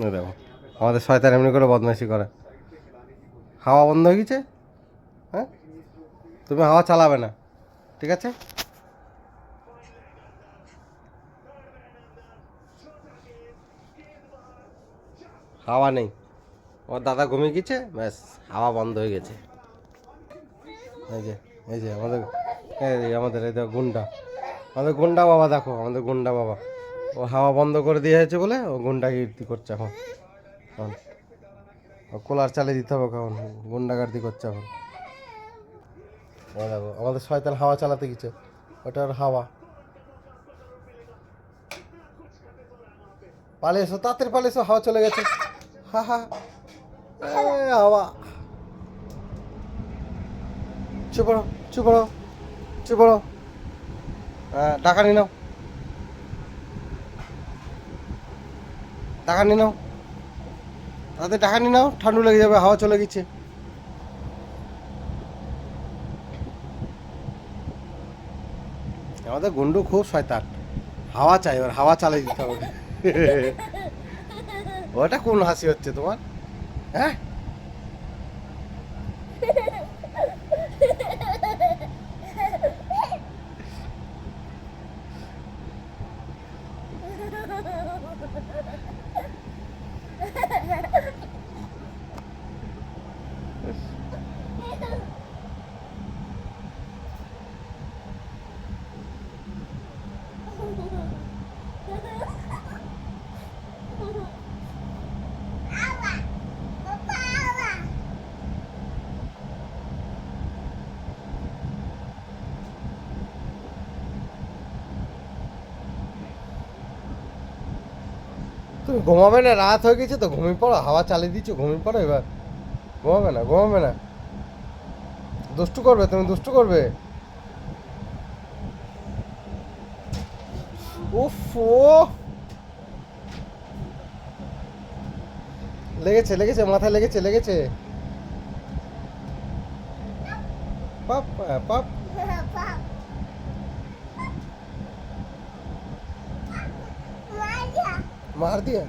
এই দেখো আমাদের শয়তান এমনি করে বদমাইশি করে। হাওয়া বন্ধ হয়ে গেছে। হ্যাঁ, তুমি হাওয়া চালাবে না, ঠিক আছে? হাওয়া নেই, ওর দাদা ঘুমিয়ে গেছে, ব্যাস হাওয়া বন্ধ হয়ে গেছে। এই যে, এই যে আমাদের, এই আমাদের এই দেখো গুন্ডা, আমাদের গুন্ডা বাবা, দেখো আমাদের গুন্ডা বাবা, ও হাওয়া বন্ধ করে দিয়েছে বলে ও গুন্ডাগিরি করছে এখন। এখন ও কুলার চালিয়ে দিতে হবে, এখন গুন্ডাগার্দি করছে এখন। ও দেখো আমাদের শয়তান হাওয়া চালাতে গেছে, ওটা ওর হাওয়া। পালিয়ে এসো, তাড়াতাড়ি পালিয়ে এসো, হাওয়া চলে গেছে। হা হা, হাওয়া। চুপ করো, চুপ করো, চুপ করো। টাকা নিয়ে নাও, টাকা নিয়ে নাও, তাদের টাকা নিয়ে নাও, ঠান্ডু লেগে যাবে, হাওয়া চলে গেছে। আমাদের গুন্ডু খুব শয়তান, হাওয়া চাই, এবার হাওয়া চালিয়ে দিতে হবে। ওটা কোন হাসি হচ্ছে তোমার? হ্যাঁ, তুমি ঘুমাবে না? রাত হয়ে গেছে তো, ঘুমিয়ে পড়ো, হাওয়া চালিয়ে দিচ্ছ, ঘুমিয়ে পড়ো এবার। ঘুমাবে না, ঘুমাবে না, দুষ্টু করবে, তুমি দুষ্টু করবে। উফ, ও লেগেছে, লেগেছে, মাথায় লেগেছে, লেগেছে। পাপ পাপ, মার দিয়া।